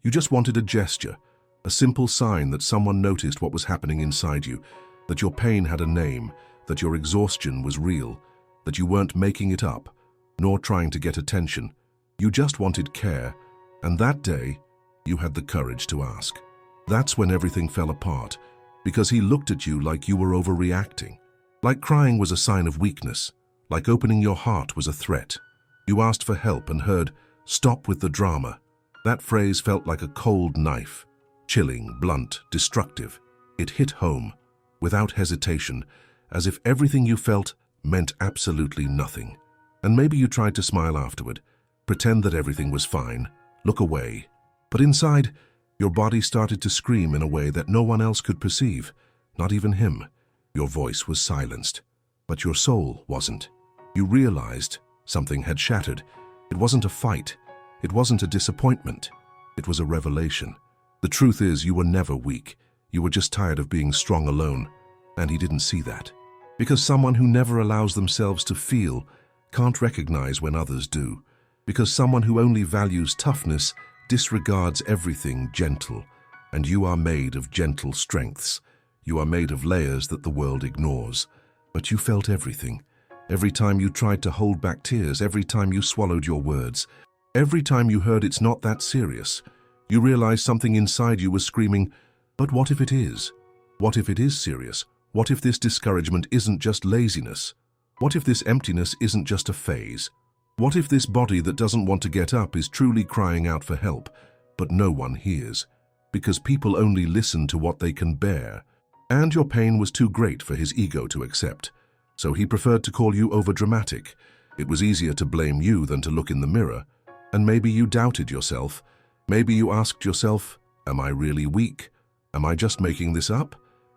You just wanted a gesture, a simple sign that someone noticed what was happening inside you, that your pain had a name, that your exhaustion was real, that you weren't making it up, nor trying to get attention. You just wanted care, and that day, you had the courage to ask. That's when everything fell apart, because he looked at you like you were overreacting. Like crying was a sign of weakness, like opening your heart was a threat. You asked for help and heard, "Stop with the drama." That phrase felt like a cold knife, chilling, blunt, destructive. It hit home, without hesitation, as if everything you felt meant absolutely nothing. And maybe you tried to smile afterward, pretend that everything was fine, look away. But inside, your body started to scream in a way that no one else could perceive, not even him. Your voice was silenced, but your soul wasn't. You realized something had shattered. It wasn't a fight. It wasn't a disappointment. It was a revelation. The truth is, you were never weak. You were just tired of being strong alone. And he didn't see that. Because someone who never allows themselves to feel can't recognize when others do. Because someone who only values toughness disregards everything gentle. And you are made of gentle strengths. You are made of layers that the world ignores. But you felt everything. Every time you tried to hold back tears, every time you swallowed your words, every time you heard it's not that serious, you realized something inside you was screaming, but what if it is? What if it is serious? What if this discouragement isn't just laziness? What if this emptiness isn't just a phase? What if this body that doesn't want to get up is truly crying out for help, but no one hears? Because people only listen to what they can bear. And your pain was too great for his ego to accept. So he preferred to call you overdramatic. It was easier to blame you than to look in the mirror. And maybe you doubted yourself. Maybe you asked yourself, am I really weak? Am I just making this up?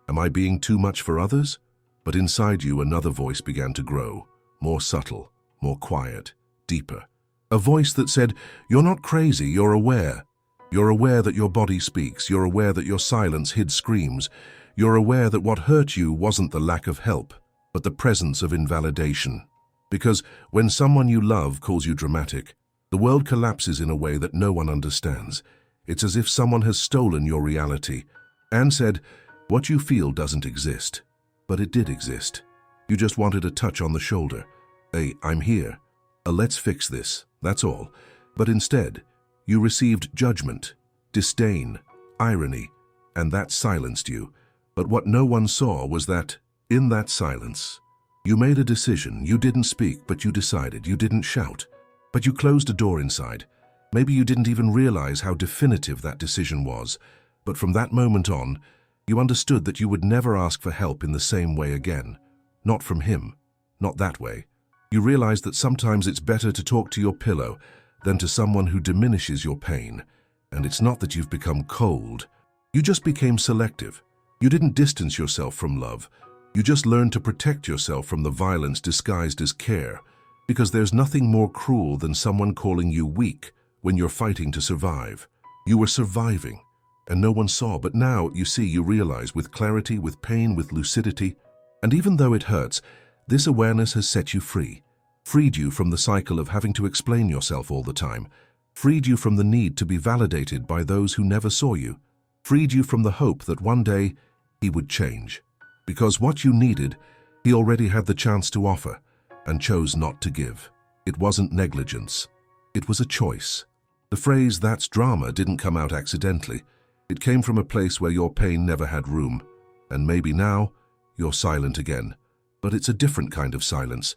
Am I being too much for others? But inside you, another voice began to grow, more subtle, more quiet, deeper. A voice that said, you're not crazy, you're aware. You're aware that your body speaks. You're aware that your silence hid screams. You're aware that what hurt you wasn't the lack of help, but the presence of invalidation. Because when someone you love calls you dramatic, the world collapses in a way that no one understands. It's as if someone has stolen your reality and said, what you feel doesn't exist. But it did exist. You just wanted a touch on the shoulder. A, I'm here. A, let's fix this. That's all. But instead, you received judgment, disdain, irony, and that silenced you. But what no one saw was that, in that silence, you made a decision. You didn't speak, but you decided. You didn't shout, but you closed a door inside. Maybe you didn't even realize how definitive that decision was. But from that moment on, you understood that you would never ask for help in the same way again. Not from him. Not that way. You realized that sometimes it's better to talk to your pillow than to someone who diminishes your pain. And it's not that you've become cold. You just became selective. You didn't distance yourself from love. You just learned to protect yourself from the violence disguised as care. Because there's nothing more cruel than someone calling you weak when you're fighting to survive. You were surviving, and no one saw. But now, you see, you realize with clarity, with pain, with lucidity. And even though it hurts, this awareness has set you free. Freed you from the cycle of having to explain yourself all the time. Freed you from the need to be validated by those who never saw you. Freed you from the hope that one day he would change. Because what you needed, he already had the chance to offer, and chose not to give. It wasn't negligence. It was a choice. The phrase, that's drama, didn't come out accidentally. It came from a place where your pain never had room. And maybe now, you're silent again. But it's a different kind of silence.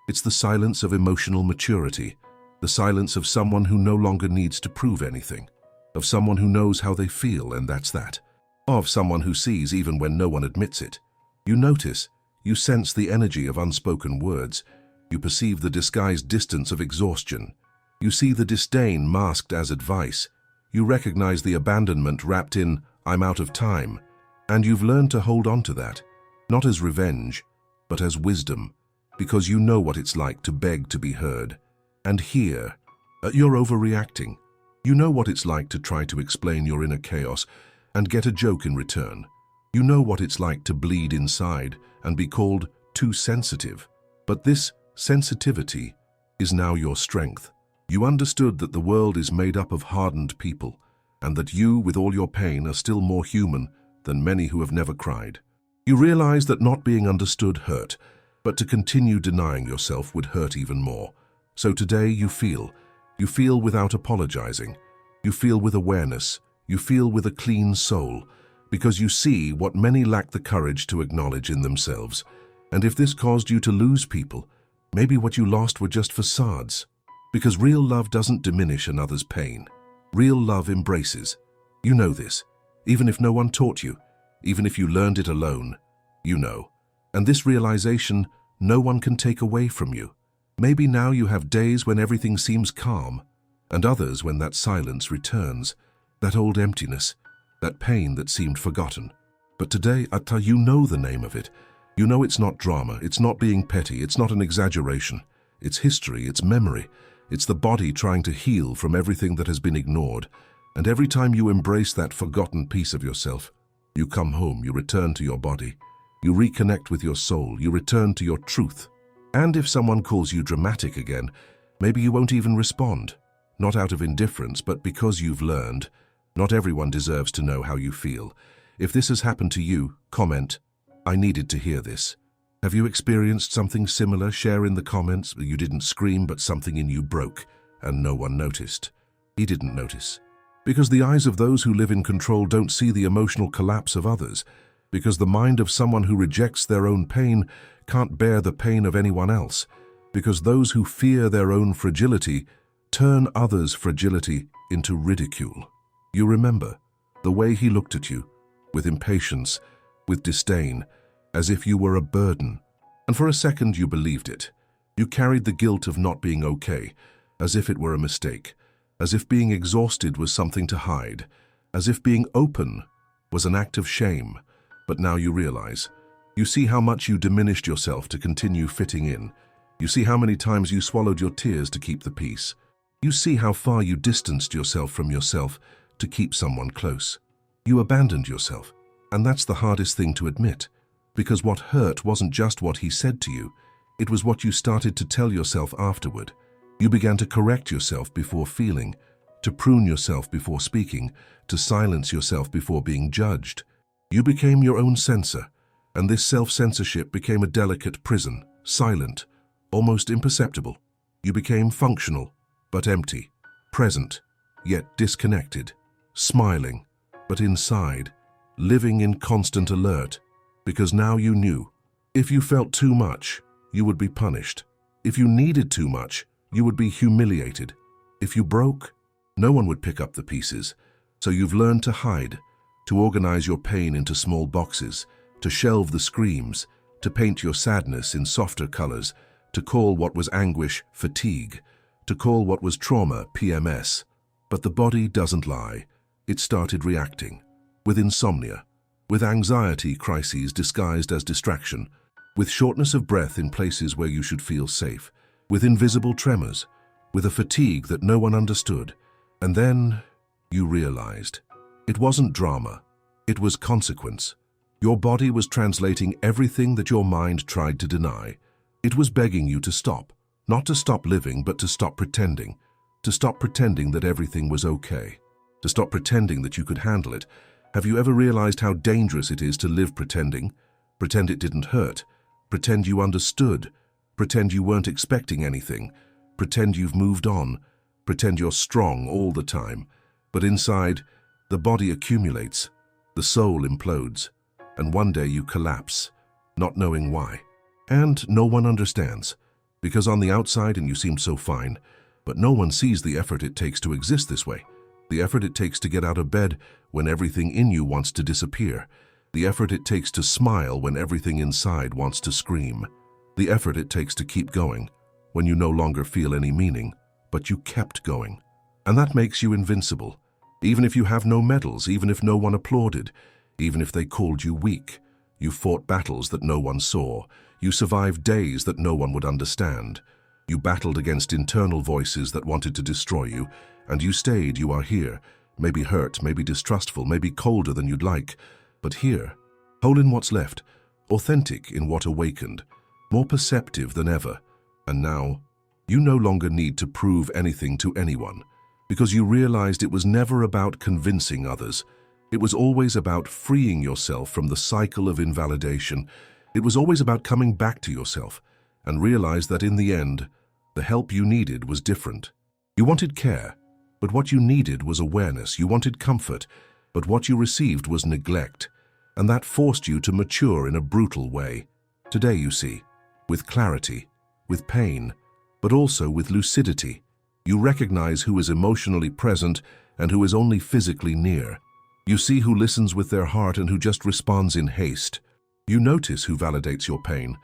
It's the silence of emotional maturity. The silence of someone who no longer needs to prove anything. Of someone who knows how they feel, and that's that. Of someone who sees even when no one admits it. You notice, you sense the energy of unspoken words. You perceive the disguised distance of exhaustion. You see the disdain masked as advice. You recognize the abandonment wrapped in, I'm out of time. And you've learned to hold on to that, not as revenge, but as wisdom, because you know what it's like to beg to be heard. And here, you're overreacting. You know what it's like to try to explain your inner chaos and get a joke in return. You know what it's like to bleed inside and be called too sensitive. But this sensitivity is now your strength. You understood that the world is made up of hardened people, and that you, with all your pain, are still more human than many who have never cried. You realize that not being understood hurt, but to continue denying yourself would hurt even more. So today you feel without apologizing. You feel with awareness. You feel with a clean soul, because you see what many lack the courage to acknowledge in themselves. And if this caused you to lose people, maybe what you lost were just facades. Because real love doesn't diminish another's pain. Real love embraces. You know this, even if no one taught you, even if you learned it alone, you know. And this realization, no one can take away from you. Maybe now you have days when everything seems calm, and others when that silence returns, that old emptiness, that pain that seemed forgotten. But today, Atta, you know the name of it. You know it's not drama, it's not being petty, it's not an exaggeration. It's history, it's memory. It's the body trying to heal from everything that has been ignored. And every time you embrace that forgotten piece of yourself, you come home, you return to your body. You reconnect with your soul, you return to your truth. And if someone calls you dramatic again, maybe you won't even respond. Not out of indifference, but because you've learned. Not everyone deserves to know how you feel. If this has happened to you, comment, "I needed to hear this." Have you experienced something similar? Share in the comments. You didn't scream, but something in you broke, and no one noticed. He didn't notice. Because the eyes of those who live in control don't see the emotional collapse of others. Because the mind of someone who rejects their own pain can't bear the pain of anyone else. Because those who fear their own fragility turn others' fragility into ridicule. You remember the way he looked at you, with impatience, with disdain, as if you were a burden. And for a second you believed it. You carried the guilt of not being okay, as if it were a mistake, as if being exhausted was something to hide, as if being open was an act of shame. But now you realize. You see how much you diminished yourself to continue fitting in. You see how many times you swallowed your tears to keep the peace. You see how far you distanced yourself from yourself to keep someone close. You abandoned yourself, and that's the hardest thing to admit. Because what hurt wasn't just what he said to you, it was what you started to tell yourself afterward. You began to correct yourself before feeling, to prune yourself before speaking, to silence yourself before being judged. You became your own censor, and this self-censorship became a delicate prison, silent, almost imperceptible. You became functional, but empty, present, yet disconnected, smiling, but inside, living in constant alert, because now you knew. If you felt too much, you would be punished. If you needed too much, you would be humiliated. If you broke, no one would pick up the pieces. So you've learned to hide, to organize your pain into small boxes, to shelve the screams, to paint your sadness in softer colors, to call what was anguish fatigue, to call what was trauma PMS. But the body doesn't lie. It started reacting, with insomnia, with anxiety crises disguised as distraction, with shortness of breath in places where you should feel safe, with invisible tremors, with a fatigue that no one understood. And then you realized. It wasn't drama, it was consequence. Your body was translating everything that your mind tried to deny. It was begging you to stop, not to stop living, but to stop pretending that everything was okay, to stop pretending that you could handle it. Have you ever realized how dangerous it is to live pretending? Pretend it didn't hurt, pretend you understood, pretend you weren't expecting anything, pretend you've moved on, pretend you're strong all the time. But inside, the body accumulates, the soul implodes, and one day you collapse, not knowing why. And no one understands, because on the outside and you seem so fine, but no one sees the effort it takes to exist this way, the effort it takes to get out of bed when everything in you wants to disappear, the effort it takes to smile when everything inside wants to scream, the effort it takes to keep going when you no longer feel any meaning, but you kept going. And that makes you invincible. Even if you have no medals, even if no one applauded, even if they called you weak, you fought battles that no one saw. You survived days that no one would understand. You battled against internal voices that wanted to destroy you, and you stayed. You are here, maybe hurt, maybe distrustful, maybe colder than you'd like, but here, whole in what's left, authentic in what awakened, more perceptive than ever. And now, you no longer need to prove anything to anyone. because you realized it was never about convincing others. It was always about freeing yourself from the cycle of invalidation. It was always about coming back to yourself and realize that in the end, the help you needed was different. You wanted care, but what you needed was awareness. You wanted comfort, but what you received was neglect. And that forced you to mature in a brutal way. Today, you see, with clarity, with pain, but also with lucidity, you recognize who is emotionally present and who is only physically near. You see who listens with their heart and who just responds in haste. You notice who validates your pain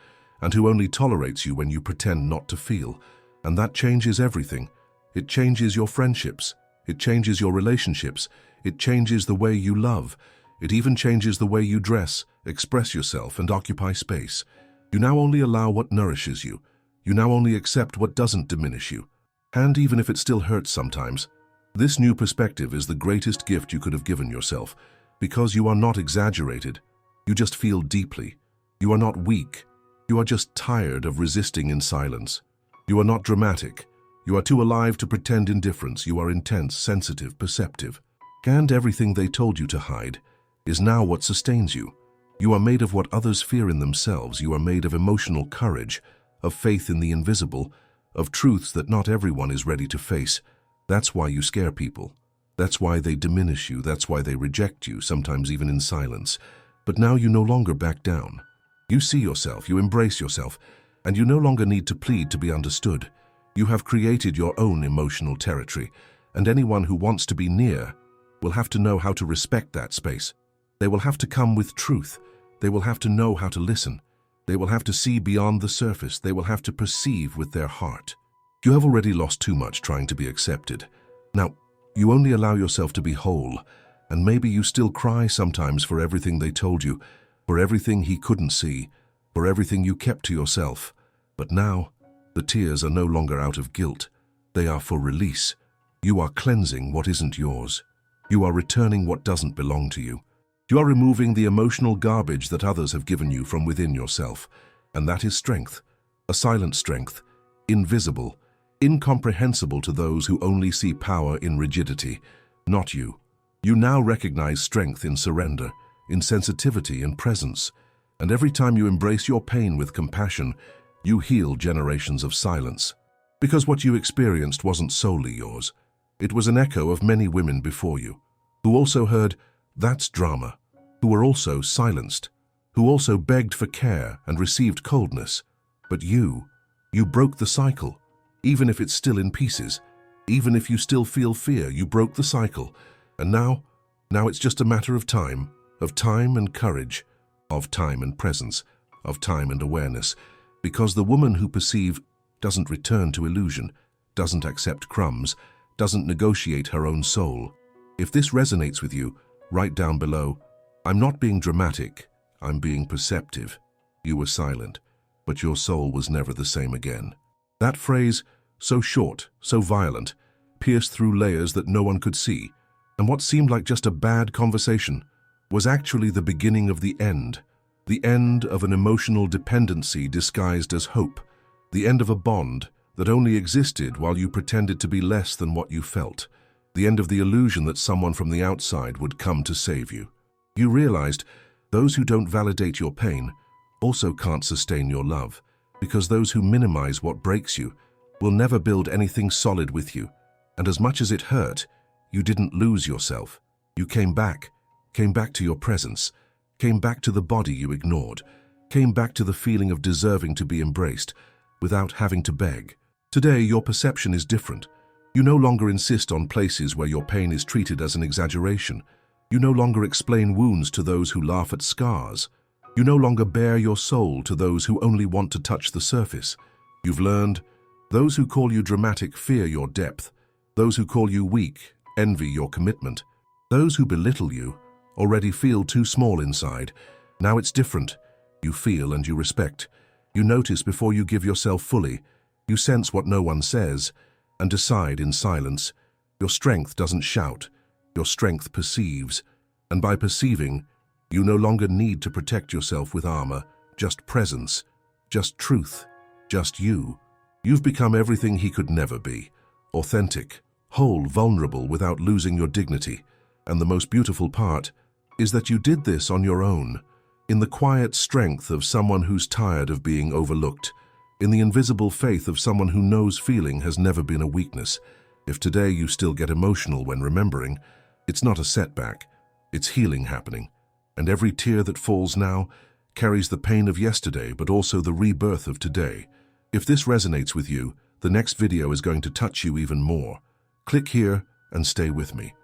and who only tolerates you when you pretend not to feel. And that changes everything. It changes your friendships. It changes your relationships. It changes the way you love. It even changes the way you dress, express yourself, and occupy space. You now only allow what nourishes you. You now only accept what doesn't diminish you. And even if it still hurts sometimes, this new perspective is the greatest gift you could have given yourself, because you are not exaggerated. You just feel deeply. You are not weak. You are just tired of resisting in silence. You are not dramatic. You are too alive to pretend indifference. You are intense, sensitive, perceptive. And everything they told you to hide is now what sustains you. You are made of what others fear in themselves. You are made of emotional courage, of faith in the invisible, of truths that not everyone is ready to face. That's why you scare people. That's why they diminish you. That's why they reject you, sometimes even in silence. But now you no longer back down. You see yourself, you embrace yourself, and you no longer need to plead to be understood. You have created your own emotional territory, and anyone who wants to be near will have to know how to respect that space. They will have to come with truth. They will have to know how to listen. They will have to see beyond the surface. They will have to perceive with their heart. You have already lost too much trying to be accepted. Now, you only allow yourself to be whole, and maybe you still cry sometimes for everything they told you, for everything he couldn't see, for everything you kept to yourself. But now, the tears are no longer out of guilt. They are for release. You are cleansing what isn't yours. You are returning what doesn't belong to you. You are removing the emotional garbage that others have given you from within yourself. And that is strength, a silent strength, invisible, incomprehensible to those who only see power in rigidity, not you. You now recognize strength in surrender, in sensitivity and presence. And every time you embrace your pain with compassion, you heal generations of silence. Because what you experienced wasn't solely yours. It was an echo of many women before you, who also heard, "That's drama," who were also silenced, who also begged for care and received coldness. But you broke the cycle. Even if it's still in pieces, even if you still feel fear, you broke the cycle. And now it's just a matter of time and courage, of time and presence, of time and awareness. Because the woman who perceives doesn't return to illusion, doesn't accept crumbs, doesn't negotiate her own soul. If this resonates with you, write down below, "I'm not being dramatic, I'm being perceptive." You were silent, but your soul was never the same again. That phrase, so short, so violent, pierced through layers that no one could see, and what seemed like just a bad conversation was actually the beginning of the end of an emotional dependency disguised as hope, the end of a bond that only existed while you pretended to be less than what you felt, the end of the illusion that someone from the outside would come to save you. You realized those who don't validate your pain also can't sustain your love, because those who minimize what breaks you will never build anything solid with you. And as much as it hurt, you didn't lose yourself. You came back to your presence, came back to the body you ignored, came back to the feeling of deserving to be embraced without having to beg. Today, your perception is different. You no longer insist on places where your pain is treated as an exaggeration. You no longer explain wounds to those who laugh at scars. You no longer bare your soul to those who only want to touch the surface. You've learned, those who call you dramatic fear your depth. Those who call you weak envy your commitment. Those who belittle you already feel too small inside. Now it's different. You feel and you respect. You notice before you give yourself fully. You sense what no one says and decide in silence. Your strength doesn't shout. Your strength perceives. And by perceiving, you no longer need to protect yourself with armor, just presence, just truth, just you. You've become everything he could never be. Authentic, whole, vulnerable without losing your dignity. And the most beautiful part is that you did this on your own, in the quiet strength of someone who's tired of being overlooked, in the invisible faith of someone who knows feeling has never been a weakness. If today you still get emotional when remembering, it's not a setback, it's healing happening. And every tear that falls now carries the pain of yesterday, but also the rebirth of today. If this resonates with you, the next video is going to touch you even more. Click here and stay with me.